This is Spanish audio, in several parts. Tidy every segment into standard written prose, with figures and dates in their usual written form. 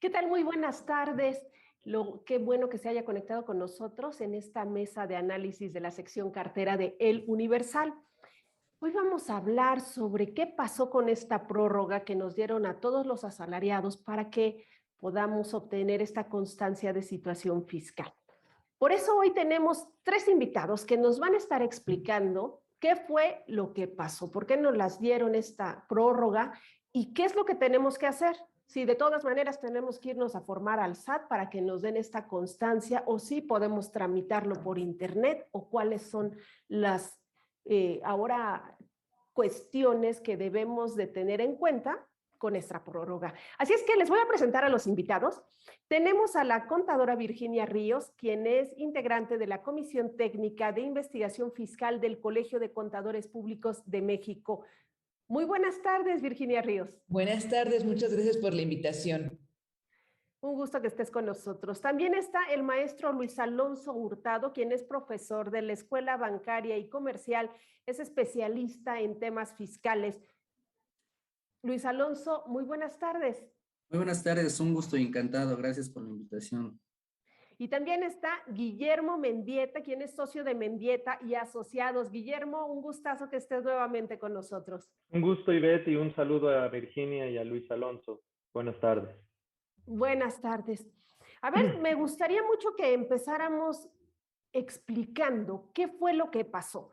¿Qué tal? Muy buenas tardes. Qué bueno que se haya conectado con nosotros en esta mesa de análisis de la sección cartera de El Universal. Hoy vamos a hablar sobre qué pasó con esta prórroga que nos dieron a todos los asalariados para que podamos obtener esta constancia de situación fiscal. Por eso hoy tenemos tres invitados que nos van a estar explicando qué fue lo que pasó, por qué nos las dieron esta prórroga y qué es lo que tenemos que hacer. Si de todas maneras tenemos que irnos a formar al SAT para que nos den esta constancia o si podemos tramitarlo por internet o cuáles son las ahora cuestiones que debemos de tener en cuenta con esta prórroga. Así es que les voy a presentar a los invitados. Tenemos a la contadora Virginia Ríos, quien es integrante de la Comisión Técnica de Investigación Fiscal del Colegio de Contadores Públicos de México. Muy buenas tardes, Virginia Ríos. Buenas tardes, muchas gracias por la invitación. Un gusto que estés con nosotros. También está el maestro Luis Alonso Hurtado, quien es profesor de la Escuela Bancaria y Comercial, es especialista en temas fiscales. Luis Alonso, muy buenas tardes. Muy buenas tardes, un gusto y encantado. Gracias por la invitación. Y también está Guillermo Mendieta, quien es socio de Mendieta y Asociados. Guillermo, un gustazo que estés nuevamente con nosotros. Un gusto, Ivette, y un saludo a Virginia y a Luis Alonso. Buenas tardes. Buenas tardes. A ver, me gustaría mucho que empezáramos explicando qué fue lo que pasó.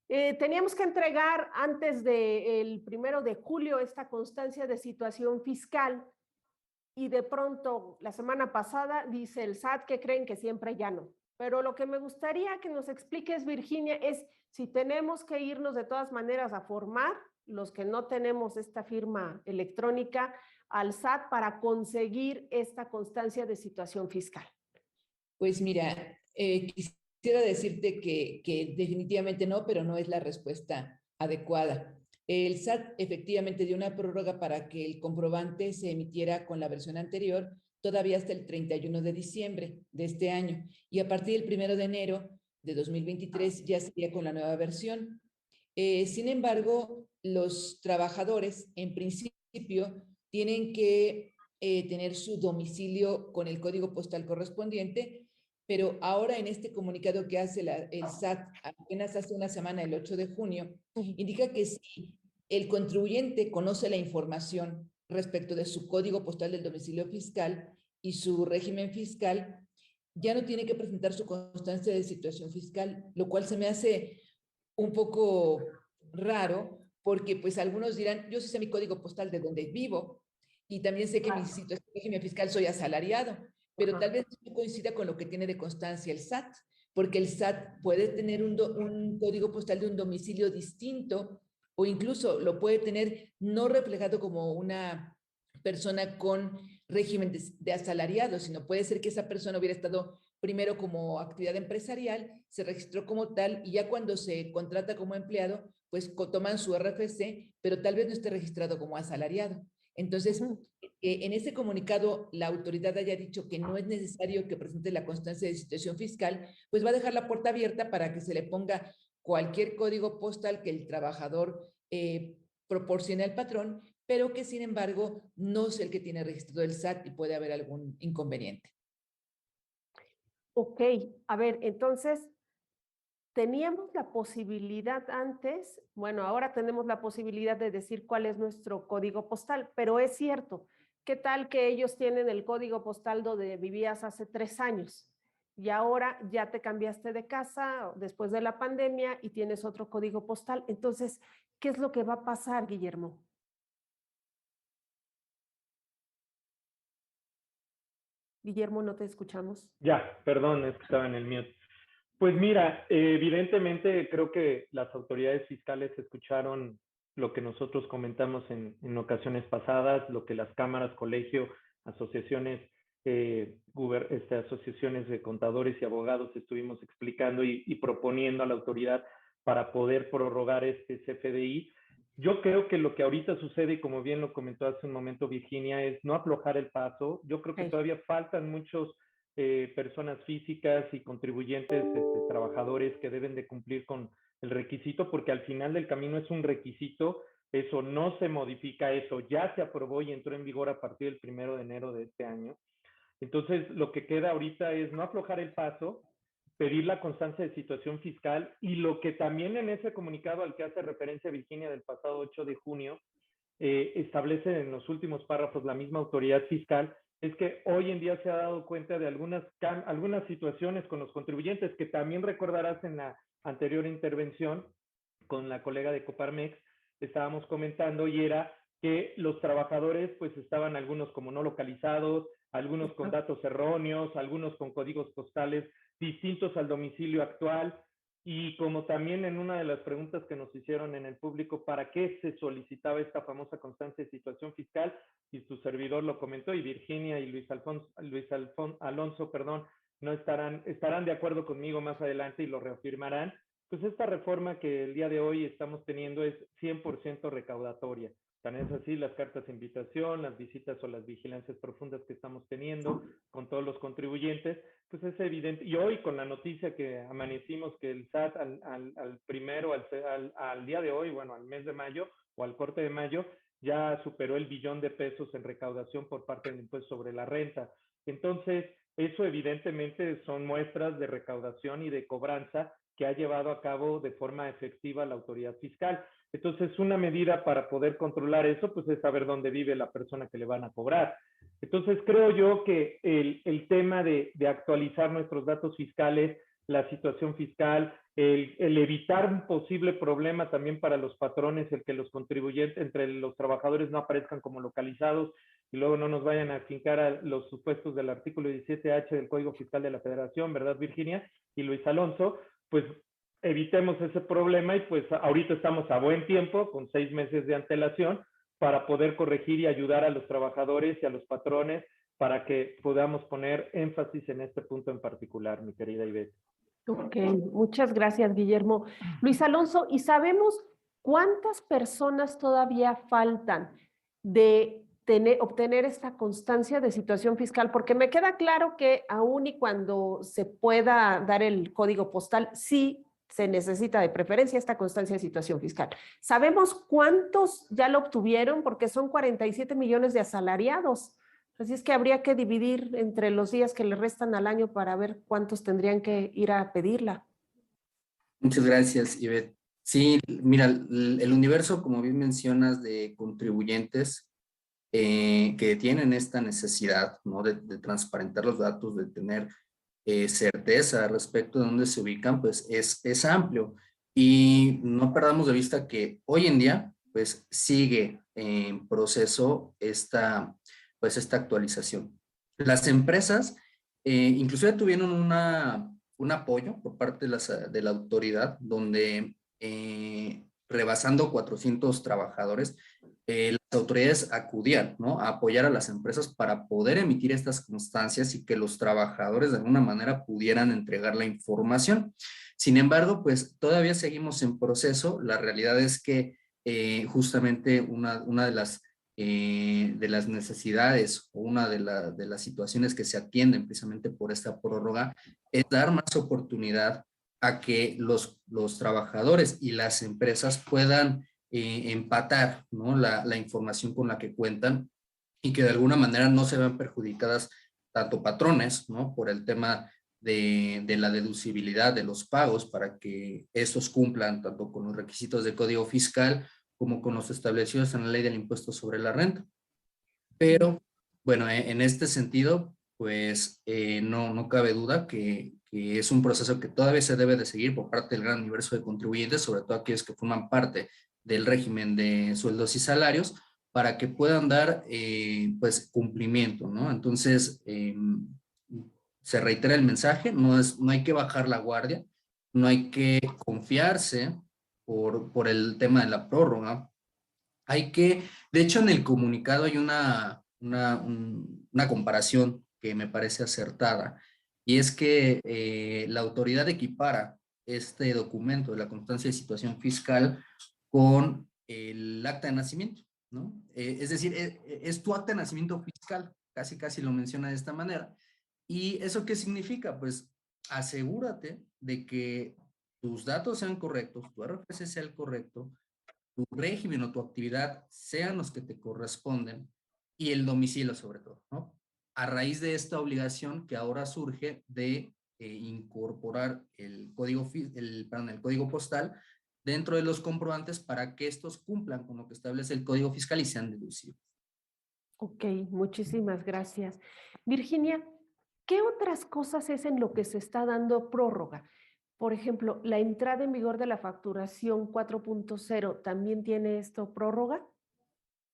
Teníamos que entregar antes del 1 de julio esta constancia de situación fiscal y de pronto la semana pasada dice el SAT que creen que siempre ya no. Pero lo que me gustaría que nos expliques, Virginia, es si tenemos que irnos de todas maneras a formar, los que no tenemos esta firma electrónica, al SAT para conseguir esta constancia de situación fiscal. Pues mira, quisiera decirte que definitivamente no, pero no es la respuesta adecuada. El SAT efectivamente dio una prórroga para que el comprobante se emitiera con la versión anterior todavía hasta el 31 de diciembre de este año y a partir del 1 de enero de 2023 ya sería con la nueva versión. Sin embargo, los trabajadores en principio tienen que tener su domicilio con el código postal correspondiente, pero ahora en este comunicado que hace el SAT apenas hace una semana, el 8 de junio, indica que si el contribuyente conoce la información respecto de su código postal del domicilio fiscal y su régimen fiscal, ya no tiene que presentar su constancia de situación fiscal, lo cual se me hace un poco raro, porque pues algunos dirán, yo sí sé mi código postal de donde vivo y también sé que mi situación de régimen fiscal soy asalariado, pero tal vez no coincida con lo que tiene de constancia el SAT, porque el SAT puede tener un código postal de un domicilio distinto o incluso lo puede tener no reflejado como una persona con régimen de asalariado, sino puede ser que esa persona hubiera estado primero como actividad empresarial, se registró como tal y ya cuando se contrata como empleado, pues toman su RFC, pero tal vez no esté registrado como asalariado. Entonces, en ese comunicado la autoridad haya dicho que no es necesario que presente la constancia de situación fiscal, pues va a dejar la puerta abierta para que se le ponga cualquier código postal que el trabajador proporcione al patrón, pero que sin embargo no es el que tiene registrado el SAT y puede haber algún inconveniente. Ok, a ver, entonces, teníamos la posibilidad antes, bueno, ahora tenemos la posibilidad de decir cuál es nuestro código postal, pero es cierto, ¿qué tal que ellos tienen el código postal donde vivías hace 3 años? Y ahora ya te cambiaste de casa después de la pandemia y tienes otro código postal. Entonces, ¿qué es lo que va a pasar, Guillermo? Guillermo, no te escuchamos. Ya, perdón, es que estaba en el mute. Pues mira, evidentemente creo que las autoridades fiscales escucharon lo que nosotros comentamos en ocasiones pasadas, lo que las cámaras, colegio, asociaciones, asociaciones de contadores y abogados estuvimos explicando y proponiendo a la autoridad para poder prorrogar este CFDI. Yo creo que lo que ahorita sucede, y como bien lo comentó hace un momento Virginia, es no aflojar el paso. Yo creo que todavía faltan muchos personas físicas y contribuyentes, trabajadores que deben de cumplir con el requisito, porque al final del camino es un requisito Eso no se modifica, eso ya se aprobó y entró en vigor a partir del 1 de enero de este año. Entonces, lo que queda ahorita es no aflojar el paso, pedir la constancia de situación fiscal y lo que también en ese comunicado al que hace referencia Virginia del pasado 8 de junio, establece en los últimos párrafos la misma autoridad fiscal, es que hoy en día se ha dado cuenta de algunas situaciones con los contribuyentes que también recordarás en la anterior intervención con la colega de Coparmex, estábamos comentando y era que los trabajadores pues estaban algunos como no localizados, algunos con datos erróneos, algunos con códigos postales distintos al domicilio actual. Y como también en una de las preguntas que nos hicieron en el público, ¿para qué se solicitaba esta famosa constancia de situación fiscal? Y su servidor lo comentó, y Virginia y Alonso, no estarán de acuerdo conmigo más adelante y lo reafirmarán. Pues esta reforma que el día de hoy estamos teniendo es 100% recaudatoria. Tan es así las cartas de invitación, las visitas o las vigilancias profundas que estamos teniendo con todos los contribuyentes, pues es evidente. Y hoy con la noticia que amanecimos que el SAT al día de hoy, bueno, al mes de mayo o al corte de mayo, ya superó el $1 billón en recaudación por parte del impuesto sobre la renta. Entonces, eso evidentemente son muestras de recaudación y de cobranza que ha llevado a cabo de forma efectiva la autoridad fiscal. Entonces, una medida para poder controlar eso, pues es saber dónde vive la persona que le van a cobrar. Entonces, creo yo que el tema de actualizar nuestros datos fiscales, la situación fiscal, el evitar un posible problema también para los patrones, el que los contribuyentes, entre los trabajadores no aparezcan como localizados y luego no nos vayan a fincar a los supuestos del artículo 17H del Código Fiscal de la Federación, ¿verdad, Virginia? Y Luis Alonso, pues evitemos ese problema y pues ahorita estamos a buen tiempo, con 6 meses de antelación, para poder corregir y ayudar a los trabajadores y a los patrones para que podamos poner énfasis en este punto en particular, mi querida Ivette. Ok, muchas gracias, Guillermo. Luis Alonso, ¿y sabemos cuántas personas todavía faltan de obtener esta constancia de situación fiscal? Porque me queda claro que aún y cuando se pueda dar el código postal, sí se necesita de preferencia esta constancia de situación fiscal. ¿Sabemos cuántos ya lo obtuvieron? Porque son 47 millones de asalariados. Así es que habría que dividir entre los días que le restan al año para ver cuántos tendrían que ir a pedirla. Muchas gracias, Ivette. Sí, mira, el universo, como bien mencionas, de contribuyentes que tienen esta necesidad, ¿no? de transparentar los datos, de tener certeza respecto de dónde se ubican, pues es amplio. Y no perdamos de vista que hoy en día, pues sigue en proceso esta actualización. Las empresas inclusive tuvieron un apoyo por parte de la autoridad, donde rebasando 400 trabajadores, las autoridades acudían, ¿no? A apoyar a las empresas para poder emitir estas constancias y que los trabajadores de alguna manera pudieran entregar la información. Sin embargo, pues todavía seguimos en proceso. La realidad es que justamente una de las necesidades o una de las situaciones que se atienden precisamente por esta prórroga es dar más oportunidad a que los trabajadores y las empresas puedan empatar, ¿no? la información con la que cuentan y que de alguna manera no se vean perjudicadas tanto patrones, ¿no? Por el tema de la deducibilidad de los pagos para que estos cumplan tanto con los requisitos de código fiscal como con los establecidos en la ley del impuesto sobre la renta. Pero, bueno, en este sentido, pues no cabe duda que es un proceso que todavía se debe de seguir por parte del gran universo de contribuyentes, sobre todo aquellos que forman parte del régimen de sueldos y salarios, para que puedan dar, pues, cumplimiento, ¿no? Entonces, se reitera el mensaje, no hay que bajar la guardia, no hay que confiarse por el tema de la prórroga. De hecho, en el comunicado hay una comparación que me parece acertada, y es que la autoridad equipara este documento de la constancia de situación fiscal con el acta de nacimiento, ¿no? Es decir, es tu acta de nacimiento fiscal, casi lo menciona de esta manera. ¿Y eso qué significa? Pues asegúrate de que tus datos sean correctos, tu RFC sea el correcto, tu régimen o tu actividad sean los que te corresponden y el domicilio sobre todo, ¿no? A raíz de esta obligación que ahora surge de incorporar el código postal dentro de los comprobantes para que estos cumplan con lo que establece el Código Fiscal y sean deducibles. Ok, muchísimas gracias. Virginia, ¿qué otras cosas es en lo que se está dando prórroga? Por ejemplo, la entrada en vigor de la facturación 4.0, ¿también tiene esto prórroga?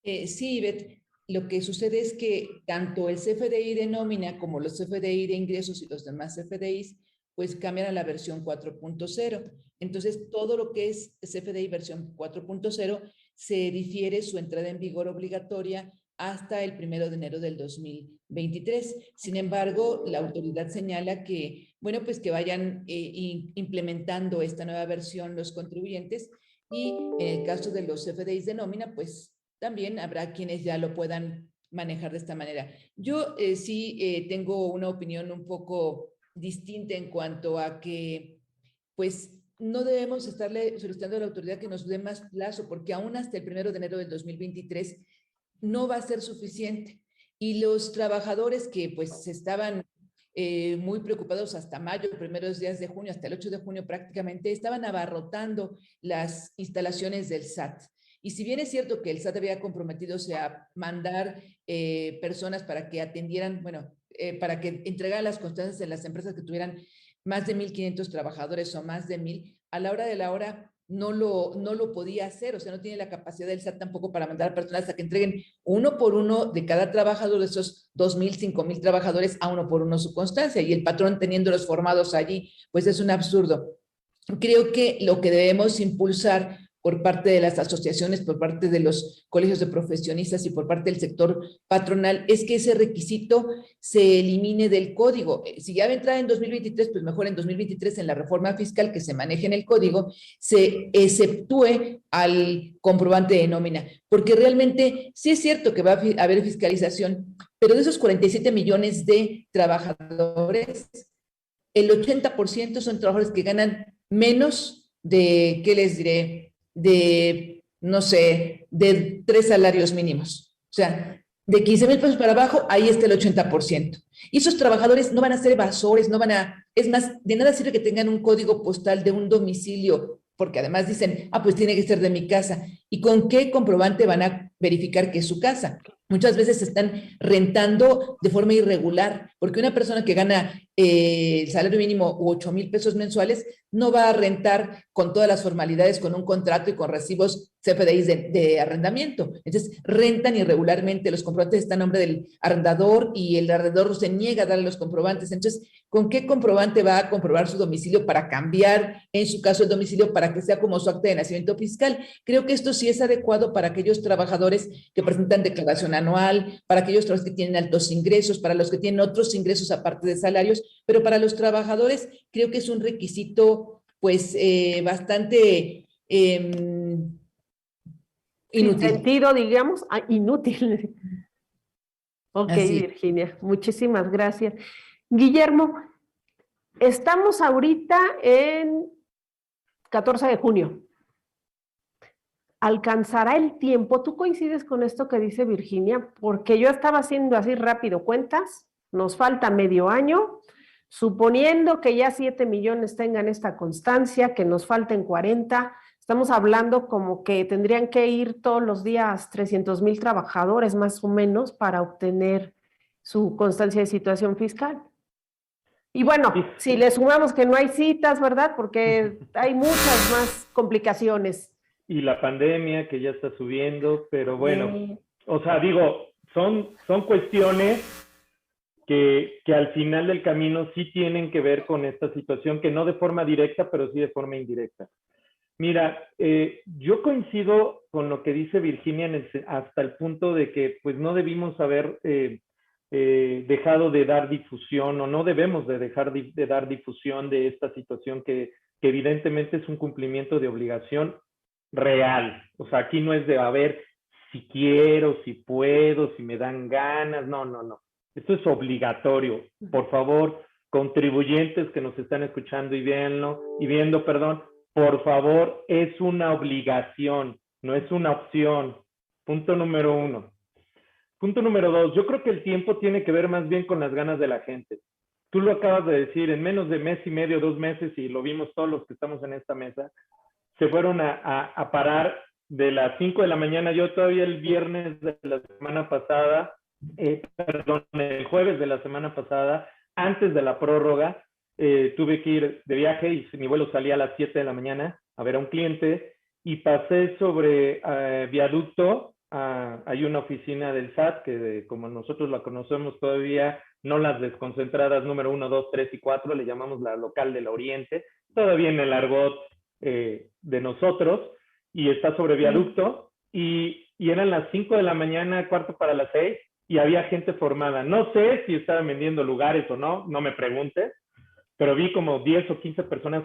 Sí, Ivette, lo que sucede es que tanto el CFDI de nómina como los CFDI de ingresos y los demás CFDIs, pues cambian a la versión 4.0. Entonces, todo lo que es CFDI versión 4.0 se difiere su entrada en vigor obligatoria hasta el 1 de enero del 2023. Sin embargo, la autoridad señala que, bueno, pues que vayan implementando esta nueva versión los contribuyentes y en el caso de los CFDIs de nómina, pues también habrá quienes ya lo puedan manejar de esta manera. Yo sí tengo una opinión un poco distinta en cuanto a que, pues, no debemos estarle solicitando a la autoridad que nos dé más plazo, porque aún hasta el 1 de enero del 2023 no va a ser suficiente. Y los trabajadores que, pues, estaban muy preocupados hasta mayo, primeros días de junio, hasta el 8 de junio prácticamente, estaban abarrotando las instalaciones del SAT. Y si bien es cierto que el SAT había comprometido a mandar personas para que atendieran, bueno, para que entregaran las constancias en las empresas que tuvieran más de 1,500 trabajadores o más de 1,000, a la hora de la hora no lo podía hacer, o sea, no tiene la capacidad del SAT tampoco para mandar a personas a que entreguen uno por uno de cada trabajador de esos 2,000, 5,000 trabajadores a uno por uno su constancia, y el patrón teniéndolos formados allí, pues es un absurdo. Creo que lo que debemos impulsar por parte de las asociaciones, por parte de los colegios de profesionistas y por parte del sector patronal, es que ese requisito se elimine del código. Si ya va a entrar en 2023, pues mejor en 2023 en la reforma fiscal que se maneje en el código, se exceptúe al comprobante de nómina, porque realmente sí es cierto que va a haber fiscalización, pero de esos 47 millones de trabajadores, el 80% son trabajadores que ganan menos de, ¿qué les diré?, de, no sé, de 3 salarios mínimos. O sea, de 15,000 pesos para abajo, ahí está el 80%. Y esos trabajadores no van a ser evasores, no van a, es más, de nada sirve que tengan un código postal de un domicilio, porque además dicen, pues tiene que ser de mi casa. ¿Y con qué comprobante van a verificar que es su casa? Muchas veces se están rentando de forma irregular, porque una persona que gana el salario mínimo u 8,000 pesos mensuales no va a rentar con todas las formalidades, con un contrato y con recibos CFDIs de arrendamiento. Entonces, rentan irregularmente, los comprobantes están a nombre del arrendador y el arrendador se niega a darle los comprobantes. Entonces, ¿con qué comprobante va a comprobar su domicilio para cambiar, en su caso, el domicilio para que sea como su acta de nacimiento fiscal? Creo que esto sí es adecuado para aquellos trabajadores que presentan declaración anual, para aquellos trabajadores que tienen altos ingresos, para los que tienen otros ingresos aparte de salarios, pero para los trabajadores creo que es un requisito pues bastante inútil. Sin sentido, digamos, inútil. Ok, Así. Virginia, muchísimas gracias. Guillermo, estamos ahorita en 14 de junio. ¿Alcanzará el tiempo? ¿Tú coincides con esto que dice Virginia? Porque yo estaba haciendo así rápido cuentas, nos falta medio año, suponiendo que ya 7 millones tengan esta constancia, que nos falten 40, estamos hablando como que tendrían que ir todos los días 300,000 trabajadores más o menos para obtener su constancia de situación fiscal. Y bueno, si le sumamos que no hay citas, ¿verdad? Porque hay muchas más complicaciones. Y la pandemia que ya está subiendo, pero bueno, o sea, digo, son cuestiones que al final del camino sí tienen que ver con esta situación, que no de forma directa, pero sí de forma indirecta. Mira, yo coincido con lo que dice Virginia hasta el punto de que pues no debimos haber dejado de dar difusión, o no debemos de dejar de dar difusión de esta situación que evidentemente es un cumplimiento de obligación real. O sea, aquí no es de a ver si quiero, si puedo, si me dan ganas. No, no, no. Esto es obligatorio. Por favor, contribuyentes que nos están escuchando y viendo, por favor, es una obligación. no es una opción. Punto número 1. Punto número 2, yo creo que el tiempo tiene que ver más bien con las ganas de la gente. Tú lo acabas de decir, en menos de mes y medio, 2 meses, y lo vimos todos los que estamos en esta mesa, se fueron a parar de las 5 de la mañana. Yo todavía el viernes de la semana pasada, el jueves de la semana pasada, antes de la prórroga, tuve que ir de viaje y mi vuelo salía a las 7 de la mañana a ver a un cliente y pasé sobre viaducto. Hay una oficina del SAT que como nosotros la conocemos todavía, no las desconcentradas número 1, 2, 3 y 4, le llamamos la local del Oriente, todavía en el argot de nosotros, y está sobre viaducto, y eran las 5 de la mañana, cuarto para las 6, y había gente formada. No sé si estaban vendiendo lugares o no, no me preguntes, pero vi como 10 o 15 personas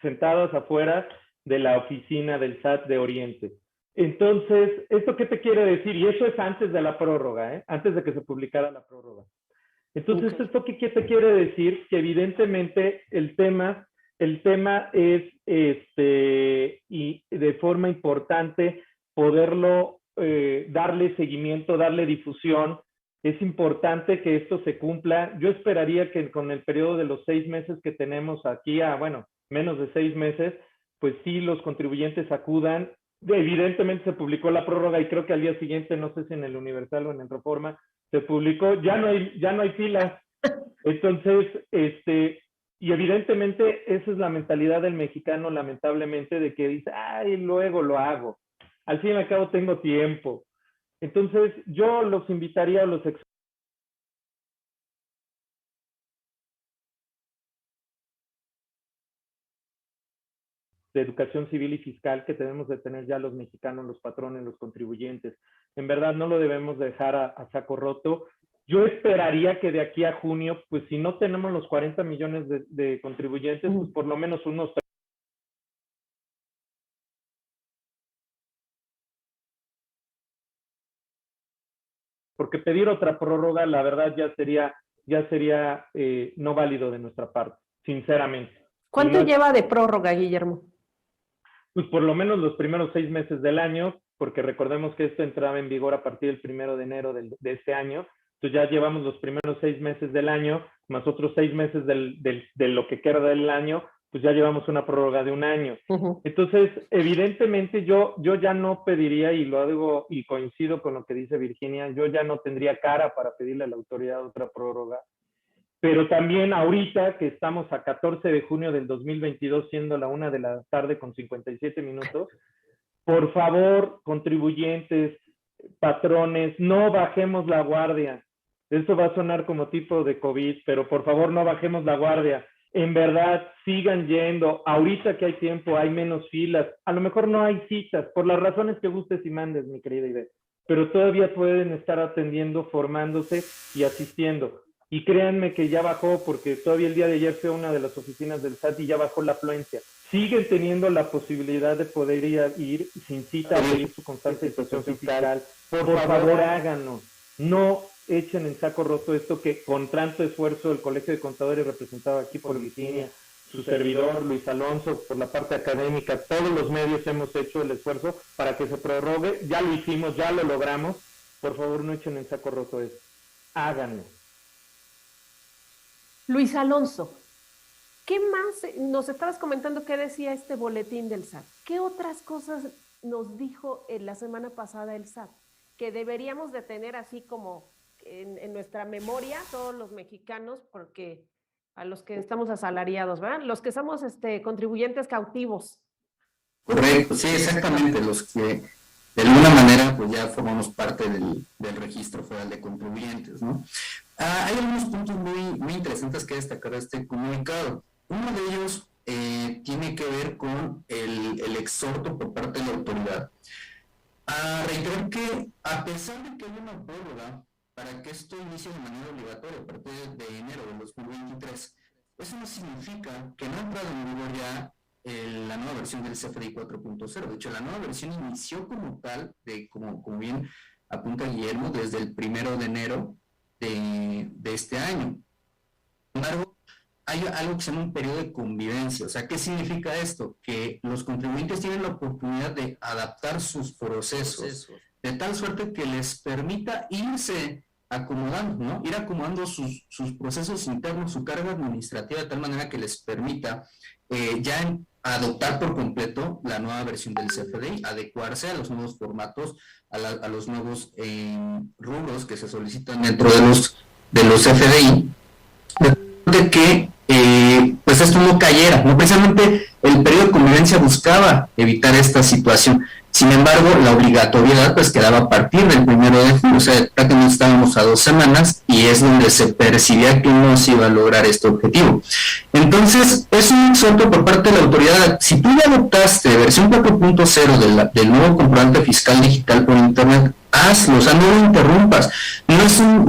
sentadas afuera de la oficina del SAT de Oriente. Entonces, ¿esto qué te quiere decir? Y eso es antes de la prórroga, antes de que se publicara la prórroga. Entonces, okay. ¿Esto qué te quiere decir? Que evidentemente el tema es, y de forma importante, poderlo darle seguimiento, darle difusión. Es importante que esto se cumpla. Yo esperaría que con el periodo de los 6 meses que tenemos aquí menos de 6 meses, pues sí, los contribuyentes acudan. Evidentemente se publicó la prórroga y creo que al día siguiente, no sé si en el Universal o en el Reforma, se publicó, ya no hay filas. Entonces, y evidentemente esa es la mentalidad del mexicano, lamentablemente, de que dice, ay, luego lo hago. Al fin y al cabo tengo tiempo. Entonces, yo los invitaría a los de educación civil y fiscal que debemos de tener ya los mexicanos, los patrones, los contribuyentes. En verdad no lo debemos dejar a saco roto. Yo esperaría que de aquí a junio, pues si no tenemos los 40 millones de contribuyentes, pues por lo menos unos. Porque pedir otra prórroga, la verdad, ya sería no válido de nuestra parte, sinceramente. ¿Cuánto lleva de prórroga, Guillermo? Pues por lo menos los primeros 6 meses del año, porque recordemos que esto entraba en vigor a partir del 1 de enero de este año. Entonces ya llevamos los primeros 6 meses del año, más otros 6 meses de lo que queda del año, pues ya llevamos una prórroga de 1 año. Entonces, evidentemente yo ya no pediría, y lo digo y coincido con lo que dice Virginia, yo ya no tendría cara para pedirle a la autoridad otra prórroga. Pero también ahorita que estamos a 14 de junio del 2022, siendo la 1 de la tarde con 57 minutos, por favor, contribuyentes, patrones, no bajemos la guardia. Esto va a sonar como tipo de COVID, pero por favor no bajemos la guardia. En verdad, sigan yendo. Ahorita que hay tiempo, hay menos filas. A lo mejor no hay citas, por las razones que gustes y mandes, mi querida Ivette. Pero todavía pueden estar atendiendo, formándose y asistiendo. Y créanme que ya bajó, porque todavía el día de ayer fue a una de las oficinas del SAT y ya bajó la afluencia. Siguen teniendo la posibilidad de poder ir sin cita a pedir su constancia de situación fiscal. Por favor, háganlo. No echen en saco roto esto que con tanto esfuerzo el Colegio de Contadores, representado aquí por Virginia, su servidor Luis Alonso, por la parte académica, todos los medios hemos hecho el esfuerzo para que se prorrogue. Ya lo hicimos, ya lo logramos. Por favor, no echen en saco roto esto. Háganlo. Luis Alonso, ¿qué más? Nos estabas comentando qué decía este boletín del SAT. ¿Qué otras cosas nos dijo la semana pasada el SAT? Que deberíamos de tener así como en nuestra memoria todos los mexicanos, porque a los que estamos asalariados, ¿verdad? Los que somos contribuyentes cautivos. Correcto, sí, exactamente, los que de alguna manera pues ya formamos parte del registro federal de contribuyentes, ¿no? Hay algunos puntos muy interesantes que destacar de este comunicado. Uno de ellos tiene que ver con el exhorto por parte de la autoridad a reiterar que a pesar de que hay una prórroga para que esto inicie de manera obligatoria a partir de enero del 2023, eso no significa que no ha entrado en vigor ya la nueva versión del CFDI 4.0. De hecho, la nueva versión inició como tal, como bien apunta Guillermo, desde el 1 de enero de este año. Sin embargo, hay algo que se llama un periodo de convivencia. O sea, ¿qué significa esto? Que los contribuyentes tienen la oportunidad de adaptar sus procesos de tal suerte que les permita irse acomodando, ¿no? Ir acomodando sus procesos internos, su carga administrativa, de tal manera que les permita ya adoptar por completo la nueva versión del CFDI, adecuarse a los nuevos formatos, a los nuevos rubros que se solicitan dentro de los CFDI, de que pues esto no cayera, ¿no? Precisamente el periodo de convivencia buscaba evitar esta situación. Sin embargo, la obligatoriedad pues quedaba a partir del 1 de julio, o sea, prácticamente estábamos a 2 semanas y es donde se percibía que no se iba a lograr este objetivo. Entonces, es un exhorto por parte de la autoridad. Si tú ya adoptaste versión 4.0 del nuevo comprobante fiscal digital por internet, hazlo, o sea, no lo interrumpas. No es un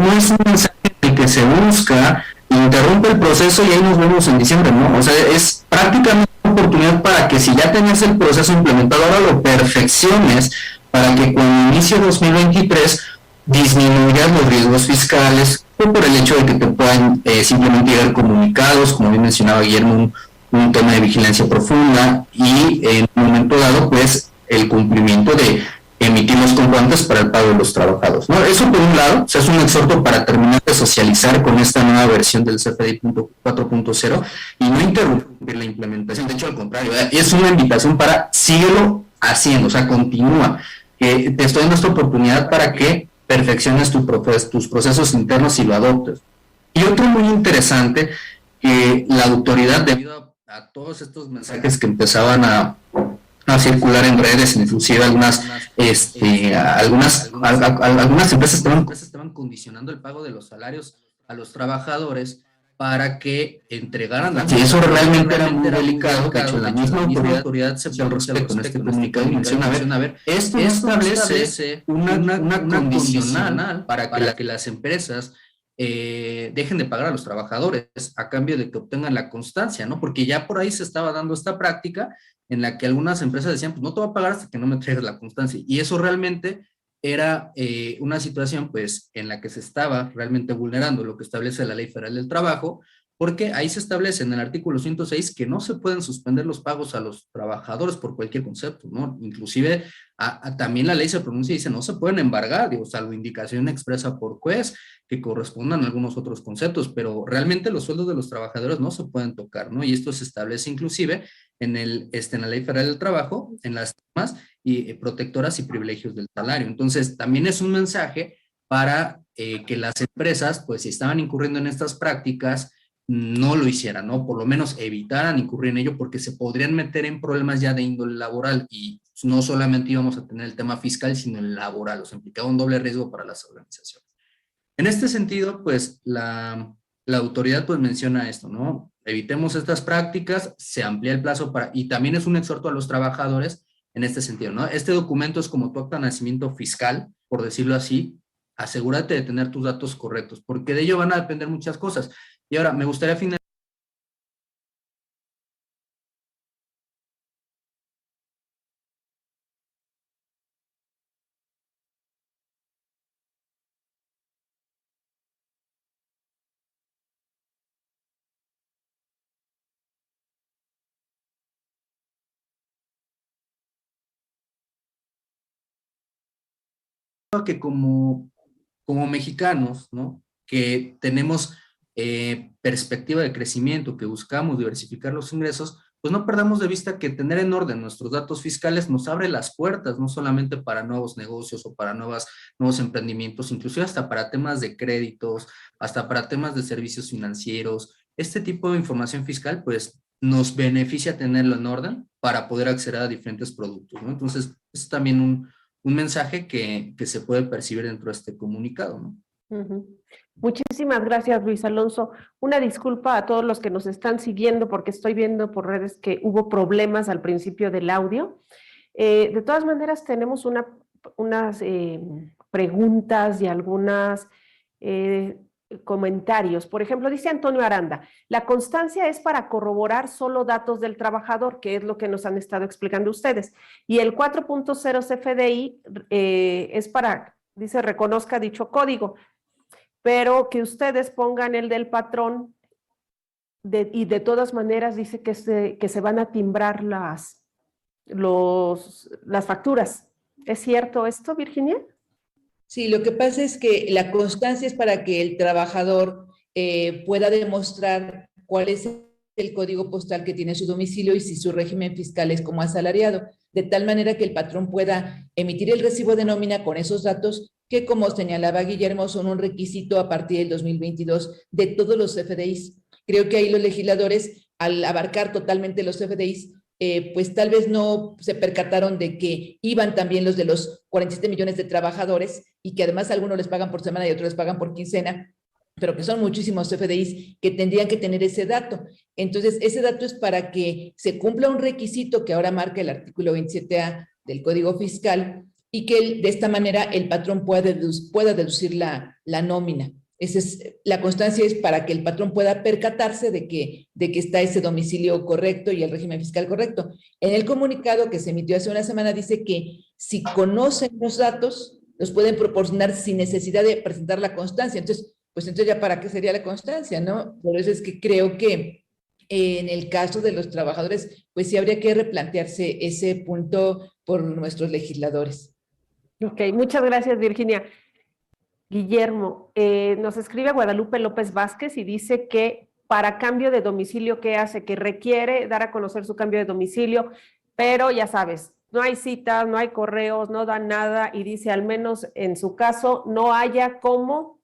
mensaje en el que se busca interrumpe el proceso y ahí nos vemos en diciembre, ¿no? O sea, es prácticamente una oportunidad para que si ya tenías el proceso implementado, ahora lo perfecciones para que con inicio 2023 disminuyas los riesgos fiscales o por el hecho de que te puedan simplemente llegar comunicados, como bien mencionaba Guillermo, un tema de vigilancia profunda y en un momento dado, pues, el cumplimiento de emitir los comprobantes para el pago de los trabajadores, ¿no? Eso por un lado, o sea, es un exhorto para terminar de socializar con esta nueva versión del CFDI 4.0 y no interrumpir la implementación. De hecho, al contrario, es una invitación para síguelo haciendo, o sea, continúa. Te estoy dando esta oportunidad para que perfecciones tus procesos internos y lo adoptes. Y otro muy interesante, que la autoridad, debido a todos estos mensajes que empezaban a circular en redes, inclusive algunas empresas estaban condicionando el pago de los salarios a los trabajadores para que entregaran y eso realmente era muy delicado. De hecho, la misma autoridad se al respecto en este comunicado y menciona, a ver, esto establece una condicional para que las empresas dejen de pagar a los trabajadores a cambio de que obtengan la constancia, ¿no? Porque ya por ahí se estaba dando esta práctica en la que algunas empresas decían, pues no te voy a pagar hasta que no me traigas la constancia. Y eso realmente era una situación, pues, en la que se estaba realmente vulnerando lo que establece la Ley Federal del Trabajo, porque ahí se establece en el artículo 106 que no se pueden suspender los pagos a los trabajadores por cualquier concepto, ¿no? Inclusive también la ley se pronuncia y dice, no se pueden embargar, digo, salvo indicación expresa por juez, que correspondan a algunos otros conceptos, pero realmente los sueldos de los trabajadores no se pueden tocar, ¿no? Y esto se establece inclusive en la Ley Federal del Trabajo, en las temas y protectoras y privilegios del salario. Entonces, también es un mensaje para que las empresas, pues, si estaban incurriendo en estas prácticas, no lo hicieran, ¿no? Por lo menos evitaran incurrir en ello, porque se podrían meter en problemas ya de índole laboral y no solamente íbamos a tener el tema fiscal, sino el laboral, o sea, implicaba un doble riesgo para las organizaciones. En este sentido, pues, la autoridad, pues, menciona esto, ¿no? Evitemos estas prácticas, se amplía el plazo y también es un exhorto a los trabajadores en este sentido, ¿no? Este documento es como tu acta de nacimiento fiscal, por decirlo así, asegúrate de tener tus datos correctos, porque de ello van a depender muchas cosas. Y ahora, me gustaría finalizar. Que como mexicanos, ¿no? Que tenemos perspectiva de crecimiento, que buscamos diversificar los ingresos, pues no perdamos de vista que tener en orden nuestros datos fiscales nos abre las puertas, no solamente para nuevos negocios o para nuevos emprendimientos, inclusive hasta para temas de créditos, hasta para temas de servicios financieros. Este tipo de información fiscal, pues, nos beneficia tenerlo en orden para poder acceder a diferentes productos, ¿no? Entonces, es también un mensaje que se puede percibir dentro de este comunicado, ¿no? Muchísimas gracias, Luis Alonso. Una disculpa a todos los que nos están siguiendo porque estoy viendo por redes que hubo problemas al principio del audio. De todas maneras, tenemos unas preguntas y algunos comentarios. Por ejemplo, dice Antonio Aranda, la constancia es para corroborar solo datos del trabajador, que es lo que nos han estado explicando ustedes. Y el 4.0 CFDI es para, dice, reconozca dicho código, pero que ustedes pongan el del patrón y de todas maneras dice que se van a timbrar las facturas. ¿Es cierto esto, Virginia? Sí, lo que pasa es que la constancia es para que el trabajador pueda demostrar cuál es el código postal que tiene su domicilio y si su régimen fiscal es como asalariado, de tal manera que el patrón pueda emitir el recibo de nómina con esos datos que, como señalaba Guillermo, son un requisito a partir del 2022 de todos los CFDIs. Creo que ahí los legisladores, al abarcar totalmente los CFDIs, pues tal vez no se percataron de que iban también los de los 47 millones de trabajadores y que además algunos les pagan por semana y otros les pagan por quincena, pero que son muchísimos CFDIs que tendrían que tener ese dato. Entonces, ese dato es para que se cumpla un requisito que ahora marca el artículo 27A del Código Fiscal y que de esta manera el patrón pueda deducir la nómina. La constancia es para que el patrón pueda percatarse de que está ese domicilio correcto y el régimen fiscal correcto. En el comunicado que se emitió hace una semana dice que si conocen los datos, los pueden proporcionar sin necesidad de presentar la constancia. Entonces ya para qué sería la constancia, ¿no? Por eso es que creo que en el caso de los trabajadores, pues sí habría que replantearse ese punto por nuestros legisladores. Ok, muchas gracias, Virginia. Guillermo, nos escribe Guadalupe López Vázquez y dice que para cambio de domicilio, ¿qué hace? Que requiere dar a conocer su cambio de domicilio, pero ya sabes, no hay citas, no hay correos, no da nada y dice, al menos en su caso, no haya cómo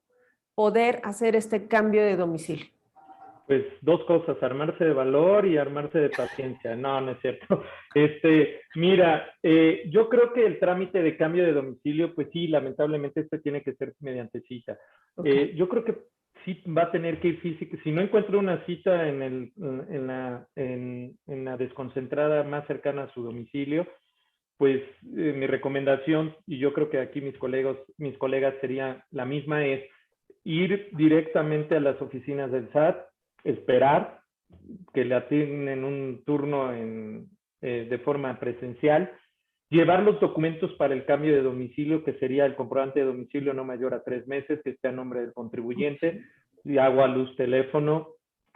poder hacer este cambio de domicilio. Pues dos cosas, armarse de valor y armarse de paciencia. No, no es cierto. Mira, yo creo que el trámite de cambio de domicilio, pues sí, lamentablemente tiene que ser mediante cita. Okay. Yo creo que sí va a tener que ir físico. Si no encuentro una cita en la desconcentrada más cercana a su domicilio, pues mi recomendación, y yo creo que aquí mis colegas sería la misma, es ir directamente a las oficinas del SAT, esperar que le asignen un turno de forma presencial, llevar los documentos para el cambio de domicilio, que sería el comprobante de domicilio no mayor a 3 meses, que esté a nombre del contribuyente, y agua, luz, teléfono,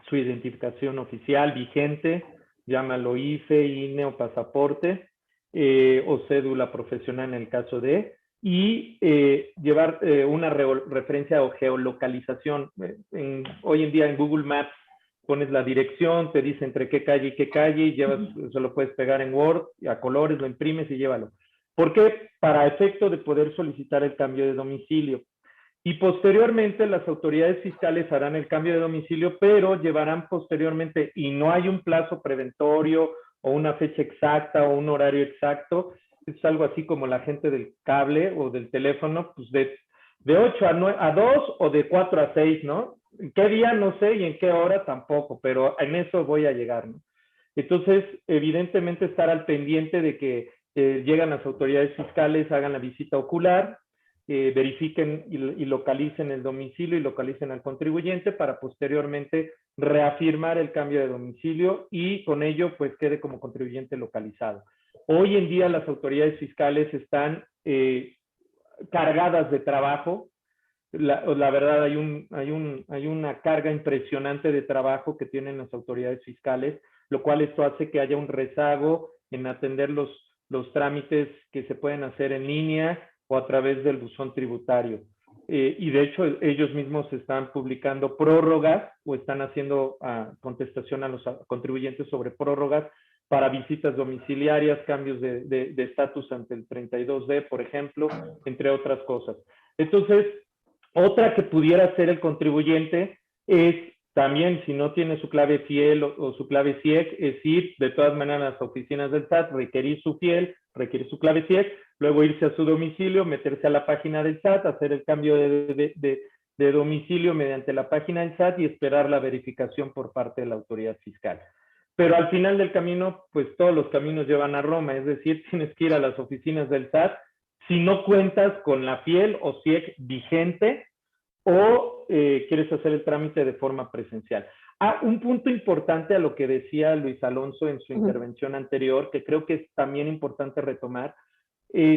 su identificación oficial vigente, llámalo IFE, INE o pasaporte, o cédula profesional en el caso de, y llevar una referencia o geolocalización. Hoy en día en Google Maps pones la dirección, te dice entre qué calle y qué calle, y se lo puedes pegar en Word, a colores, lo imprimes y llévalo. ¿Por qué? Para efecto de poder solicitar el cambio de domicilio. Y posteriormente las autoridades fiscales harán el cambio de domicilio, pero llevarán posteriormente, y no hay un plazo preventorio o una fecha exacta o un horario exacto, es algo así como la gente del cable o del teléfono, pues de 8 a 2 o de 4 a 6, ¿no? ¿En qué día? No sé, y en qué hora tampoco, pero en eso voy a llegar, ¿no? Entonces, evidentemente estar al pendiente de que llegan las autoridades fiscales, hagan la visita ocular, verifiquen y localicen el domicilio y localicen al contribuyente para posteriormente reafirmar el cambio de domicilio y con ello pues quede como contribuyente localizado. Hoy en día las autoridades fiscales están cargadas de trabajo. La verdad hay una carga impresionante de trabajo que tienen las autoridades fiscales, lo cual esto hace que haya un rezago en atender los trámites que se pueden hacer en línea o a través del buzón tributario. Y de hecho ellos mismos están publicando prórrogas o están haciendo contestación a los contribuyentes sobre prórrogas para visitas domiciliarias, cambios de estatus ante el 32D, por ejemplo, entre otras cosas. Entonces, otra que pudiera hacer el contribuyente es también, si no tiene su clave fiel o su clave CIEC, es ir de todas maneras a las oficinas del SAT, requerir su fiel, requerir su clave CIEC, luego irse a su domicilio, meterse a la página del SAT, hacer el cambio de domicilio mediante la página del SAT y esperar la verificación por parte de la autoridad fiscal. Pero al final del camino, pues todos los caminos llevan a Roma, es decir, tienes que ir a las oficinas del SAT si no cuentas con la fiel o CIEC vigente o quieres hacer el trámite de forma presencial. Un punto importante a lo que decía Luis Alonso en su intervención anterior, que creo que es también importante retomar,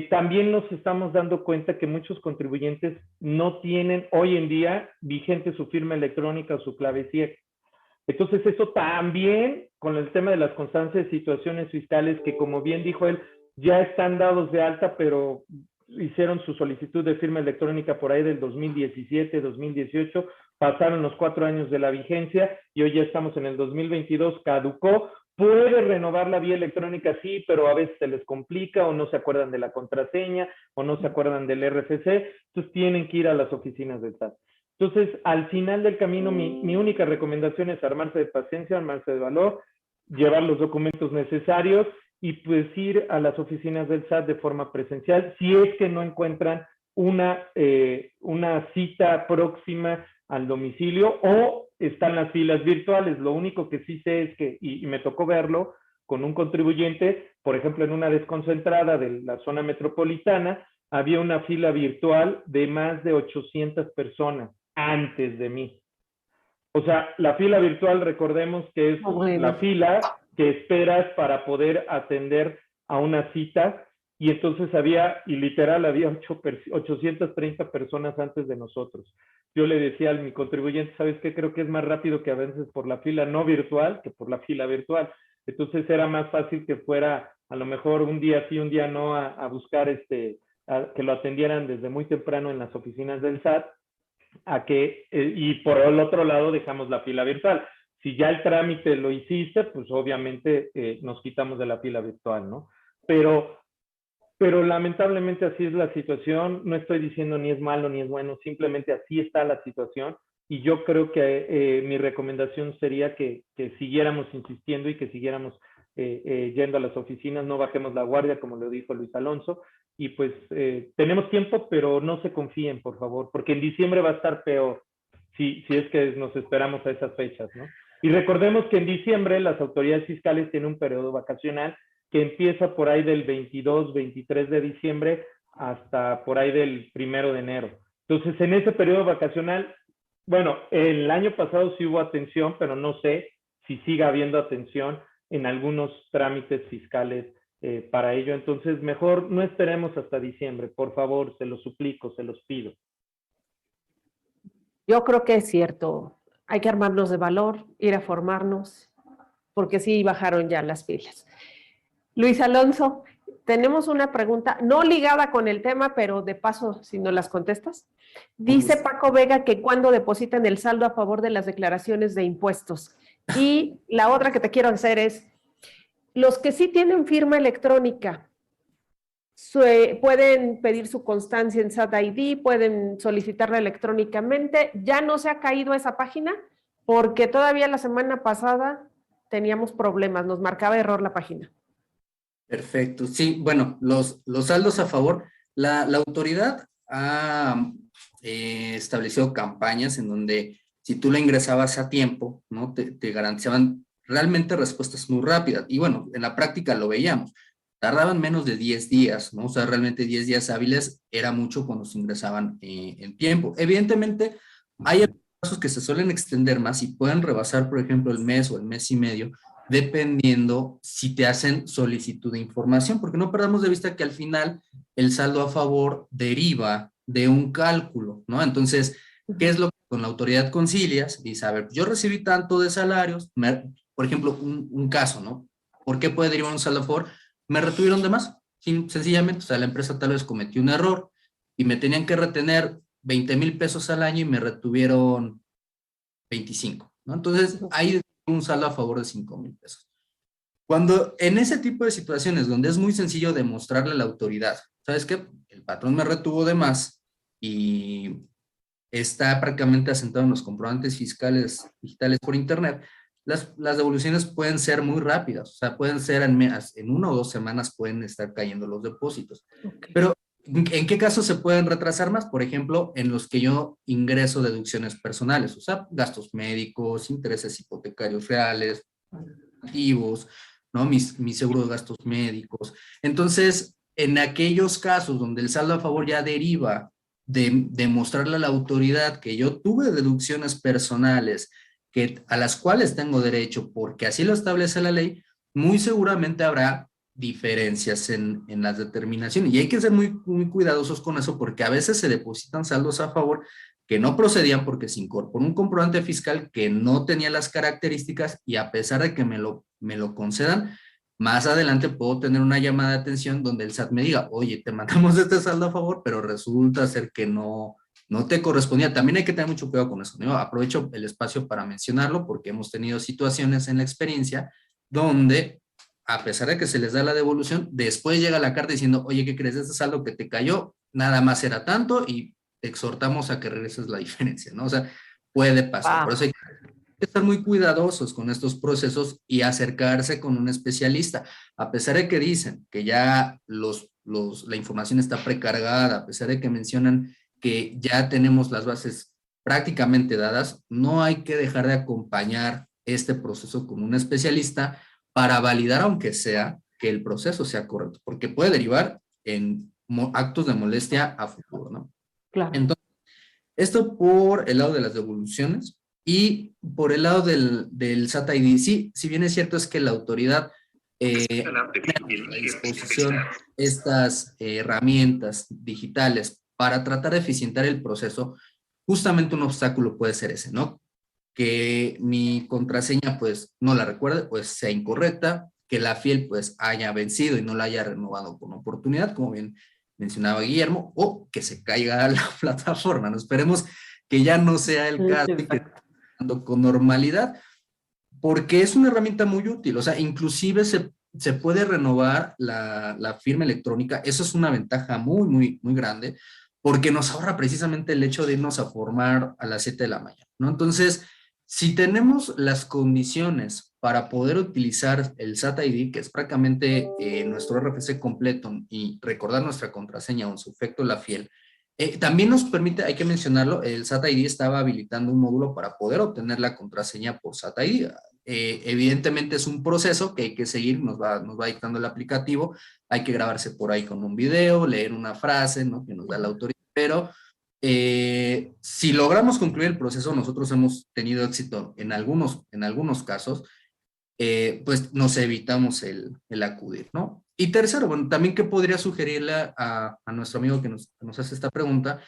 también nos estamos dando cuenta que muchos contribuyentes no tienen hoy en día vigente su firma electrónica o su clave CIEC. Entonces eso también con el tema de las constancias de situaciones fiscales que, como bien dijo él, ya están dados de alta, pero hicieron su solicitud de firma electrónica por ahí del 2017, 2018, pasaron los 4 años de la vigencia y hoy ya estamos en el 2022, caducó. Puede renovar la vía electrónica, sí, pero a veces se les complica o no se acuerdan de la contraseña o no se acuerdan del RFC, entonces tienen que ir a las oficinas del SAT. Entonces, al final del camino, mi única recomendación es armarse de paciencia, armarse de valor, llevar los documentos necesarios y pues ir a las oficinas del SAT de forma presencial si es que no encuentran una cita próxima al domicilio o están las filas virtuales. Lo único que sí sé es que, y me tocó verlo con un contribuyente, por ejemplo, en una desconcentrada de la zona metropolitana, había una fila virtual de más de 800 personas antes de mí. O sea, la fila virtual, recordemos que es la fila que esperas para poder atender a una cita, y entonces había 830 personas antes de nosotros. Yo le decía a mi contribuyente, ¿sabes qué? Creo que es más rápido que avances por la fila no virtual que por la fila virtual. Entonces era más fácil que fuera a lo mejor un día sí, un día no, a buscar que lo atendieran desde muy temprano en las oficinas del SAT, y por el otro lado dejamos la fila virtual. Si ya el trámite lo hiciste, pues obviamente nos quitamos de la fila virtual, ¿no? Pero lamentablemente así es la situación. No estoy diciendo ni es malo ni es bueno, simplemente así está la situación. Y yo creo que mi recomendación sería que siguiéramos insistiendo y que siguiéramos yendo a las oficinas, no bajemos la guardia, como lo dijo Luis Alonso. Y pues tenemos tiempo, pero no se confíen, por favor, porque en diciembre va a estar peor, si es que nos esperamos a esas fechas, ¿no? Y recordemos que en diciembre las autoridades fiscales tienen un periodo vacacional que empieza por ahí del 22, 23 de diciembre hasta por ahí del 1 de enero. Entonces, en ese periodo vacacional, bueno, el año pasado sí hubo atención, pero no sé si siga habiendo atención en algunos trámites fiscales para ello. Entonces, mejor no esperemos hasta diciembre, por favor, se los suplico, se los pido. Yo creo que es cierto, hay que armarnos de valor, ir a formarnos, porque sí bajaron ya las filas. Luis Alonso, tenemos una pregunta, no ligada con el tema, pero de paso, si no las contestas. Dice Paco Vega que cuando depositan el saldo a favor de las declaraciones de impuestos. Y la otra que te quiero hacer es, los que sí tienen firma electrónica, pueden pedir su constancia en SAT ID, pueden solicitarla electrónicamente. Ya no se ha caído esa página porque todavía la semana pasada teníamos problemas, nos marcaba error la página. Perfecto. Sí, bueno, los saldos a favor, la autoridad ha establecido campañas en donde si tú la ingresabas a tiempo, ¿no? Te garantizaban realmente respuestas muy rápidas. Y bueno, en la práctica lo veíamos. Tardaban menos de 10 días, ¿no? O sea, realmente 10 días hábiles era mucho cuando se ingresaban en tiempo. Evidentemente, hay casos que se suelen extender más y pueden rebasar, por ejemplo, el mes o el mes y medio, dependiendo si te hacen solicitud de información, porque no perdamos de vista que al final el saldo a favor deriva de un cálculo, ¿no? Entonces, ¿qué es lo que con la autoridad concilias? Dice, a ver, yo recibí tanto de salarios, por ejemplo, un caso, ¿no? ¿Por qué puede derivar un saldo a favor? Me retuvieron de más, sencillamente, o sea, la empresa tal vez cometió un error y me tenían que retener 20,000 pesos al año y me retuvieron 25, ¿no? Entonces, ahí un saldo a favor de 5,000 pesos. Cuando en ese tipo de situaciones donde es muy sencillo demostrarle a la autoridad, ¿sabes qué? El patrón me retuvo de más y está prácticamente asentado en los comprobantes fiscales digitales por internet, las devoluciones pueden ser muy rápidas, o sea, pueden ser en 1 o 2 semanas pueden estar cayendo los depósitos. Okay. Pero, ¿en qué casos se pueden retrasar más? Por ejemplo, en los que yo ingreso deducciones personales, o sea, gastos médicos, intereses hipotecarios reales, activos, ¿no? Mi seguro de gastos médicos. Entonces, en aquellos casos donde el saldo a favor ya deriva de demostrarle a la autoridad que yo tuve deducciones personales a las cuales tengo derecho porque así lo establece la ley, muy seguramente habrá diferencias en las determinaciones y hay que ser muy, muy cuidadosos con eso porque a veces se depositan saldos a favor que no procedían porque se incorporó un comprobante fiscal que no tenía las características y a pesar de que me lo concedan, más adelante puedo tener una llamada de atención donde el SAT me diga, oye, te mandamos este saldo a favor, pero resulta ser que no te correspondía. También hay que tener mucho cuidado con eso, ¿no? Aprovecho el espacio para mencionarlo porque hemos tenido situaciones en la experiencia donde, a pesar de que se les da la devolución, después llega la carta diciendo, oye, ¿qué crees? Este saldo que te cayó, nada más era tanto y te exhortamos a que regreses la diferencia, ¿no? O sea, puede pasar. Por eso hay que estar muy cuidadosos con estos procesos y acercarse con un especialista. A pesar de que dicen que ya la información está precargada, a pesar de que mencionan que ya tenemos las bases prácticamente dadas, no hay que dejar de acompañar este proceso con un especialista para validar, aunque sea, que el proceso sea correcto, porque puede derivar en actos de molestia a futuro, ¿no? Claro. Entonces, esto por el lado de las devoluciones y por el lado del SAT ID. Sí, si bien es cierto es que la autoridad pone a disposición estas herramientas digitales para tratar de eficientar el proceso, justamente un obstáculo puede ser ese, ¿no? Que mi contraseña pues no la recuerde, pues sea incorrecta, que la fiel pues haya vencido y no la haya renovado con oportunidad, como bien mencionaba Guillermo, o que se caiga la plataforma. No esperemos que ya no sea el caso y que esté andando con normalidad, porque es una herramienta muy útil. O sea, inclusive se puede renovar la firma electrónica. Eso es una ventaja muy, muy, muy grande, porque nos ahorra precisamente el hecho de irnos a formar a las 7 de la mañana, ¿no? Entonces, si tenemos las condiciones para poder utilizar el SAT ID, que es prácticamente nuestro RFC completo, y recordar nuestra contraseña o en su efecto la fiel, también nos permite, hay que mencionarlo, el SAT ID estaba habilitando un módulo para poder obtener la contraseña por SAT ID. Evidentemente es un proceso que hay que seguir, nos va dictando el aplicativo, hay que grabarse por ahí con un video, leer una frase, ¿no? Que nos da la autoridad, pero si logramos concluir el proceso, nosotros hemos tenido éxito en algunos casos, pues nos evitamos el acudir, ¿no? Y tercero, bueno, también que podría sugerirle a nuestro amigo que nos hace esta pregunta,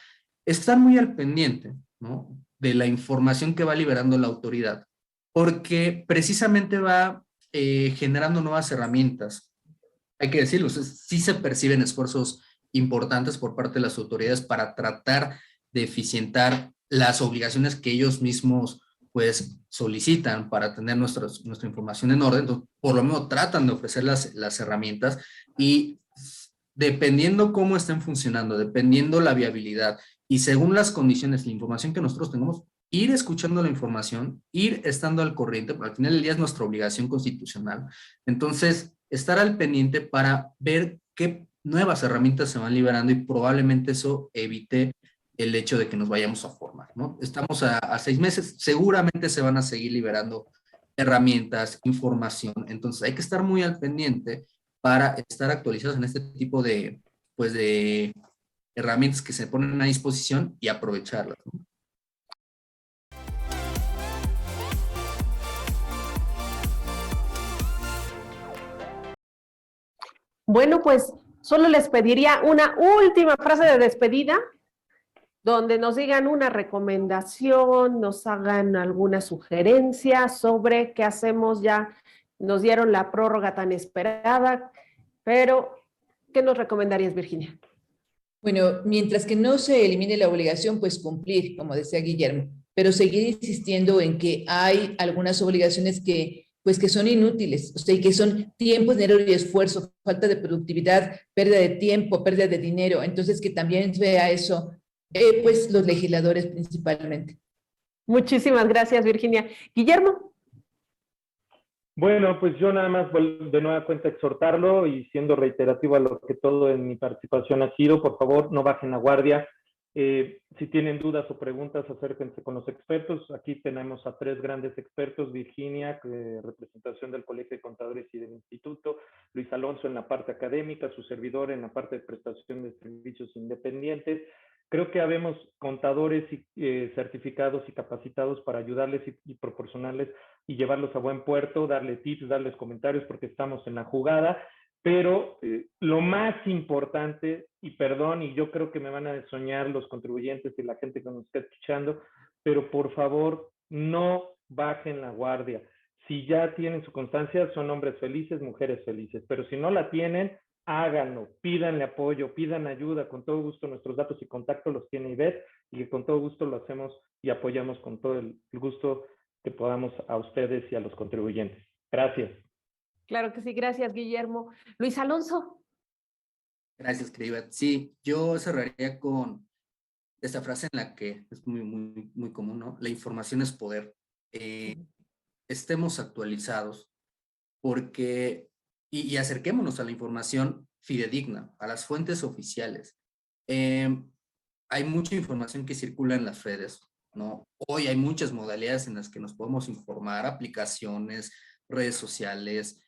estar muy al pendiente, ¿no? De la información que va liberando la autoridad, porque precisamente va generando nuevas herramientas. Hay que decirlo, sí se perciben esfuerzos importantes por parte de las autoridades para tratar de eficientar las obligaciones que ellos mismos pues solicitan para tener nuestra información en orden. Entonces, por lo menos tratan de ofrecer las herramientas y dependiendo cómo estén funcionando, dependiendo la viabilidad y según las condiciones, la información que nosotros tengamos, ir escuchando la información, ir estando al corriente, porque al final del día es nuestra obligación constitucional. Entonces, estar al pendiente para ver qué nuevas herramientas se van liberando y probablemente eso evite el hecho de que nos vayamos a formar, ¿no? Estamos a 6 meses, seguramente se van a seguir liberando herramientas, información, entonces hay que estar muy al pendiente para estar actualizados en este tipo pues de herramientas que se ponen a disposición y aprovecharlas, ¿no? Bueno, pues solo les pediría una última frase de despedida donde nos digan una recomendación, nos hagan alguna sugerencia sobre qué hacemos. Ya nos dieron la prórroga tan esperada, pero ¿qué nos recomendarías, Virginia? Bueno, mientras que no se elimine la obligación, pues cumplir, como decía Guillermo, pero seguir insistiendo en que hay algunas obligaciones que, pues, que son inútiles, o sea, y que son tiempo, dinero y esfuerzo, falta de productividad, pérdida de tiempo, pérdida de dinero. Entonces, que también vea eso, pues, los legisladores principalmente. Muchísimas gracias, Virginia. Guillermo. Bueno, pues yo nada más de nueva cuenta exhortarlo y siendo reiterativo a lo que todo en mi participación ha sido, por favor, no bajen la guardia. Si tienen dudas o preguntas, acérquense con los expertos. Aquí tenemos a 3 grandes expertos: Virginia, representación del Colegio de Contadores y del Instituto; Luis Alonso en la parte académica; su servidor en la parte de prestación de servicios independientes. Creo que habemos contadores certificados y capacitados para ayudarles y proporcionarles y llevarlos a buen puerto, darle tips, darles comentarios, porque estamos en la jugada. Pero lo más importante, y perdón, y yo creo que me van a desoñar los contribuyentes y la gente que nos está escuchando, pero por favor, no bajen la guardia. Si ya tienen su constancia, son hombres felices, mujeres felices, pero si no la tienen, háganlo, pídanle apoyo, pidan ayuda, con todo gusto nuestros datos y contactos los tiene Ivette, y con todo gusto lo hacemos y apoyamos con todo el gusto que podamos a ustedes y a los contribuyentes. Gracias. Claro que sí, gracias, Guillermo. Luis Alonso. Gracias, querida. Sí, yo cerraría con esta frase en la que es muy común, ¿no? La información es poder. Estemos actualizados porque, y acerquémonos a la información fidedigna, a las fuentes oficiales. Hay mucha información que circula en las redes, ¿no? Hoy hay muchas modalidades en las que nos podemos informar, aplicaciones, redes sociales.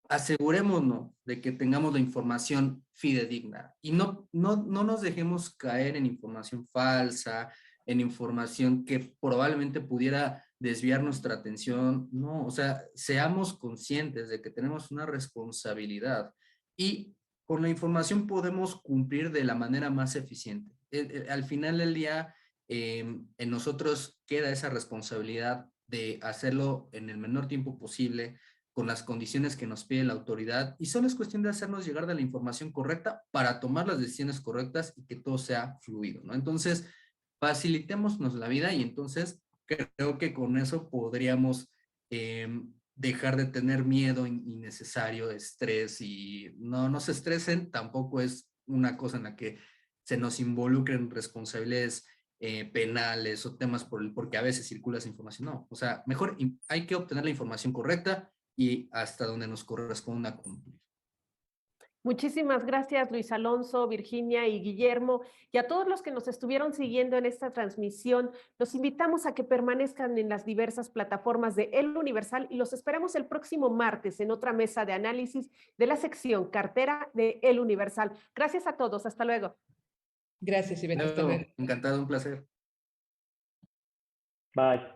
Asegurémonos de que tengamos la información fidedigna y no nos dejemos caer en información falsa, en información que probablemente pudiera desviar nuestra atención. No, o sea, seamos conscientes de que tenemos una responsabilidad y con la información podemos cumplir de la manera más eficiente. Al final del día, en nosotros queda esa responsabilidad de hacerlo en el menor tiempo posible, con las condiciones que nos pide la autoridad, y solo es cuestión de hacernos llegar de la información correcta para tomar las decisiones correctas y que todo sea fluido, ¿no? Entonces, facilitémonos la vida y entonces creo que con eso podríamos dejar de tener miedo innecesario, estrés, y no se estresen, tampoco es una cosa en la que se nos involucren responsabilidades penales o temas porque a veces circula esa información. No, o sea, mejor hay que obtener la información correcta y hasta donde nos corresponda cumplir. Muchísimas gracias, Luis Alonso, Virginia y Guillermo. Y a todos los que nos estuvieron siguiendo en esta transmisión, los invitamos a que permanezcan en las diversas plataformas de El Universal y los esperamos el próximo martes en otra mesa de análisis de la sección Cartera de El Universal. Gracias a todos. Hasta luego. Gracias, Ivette. Hasta luego. Encantado, un placer. Bye.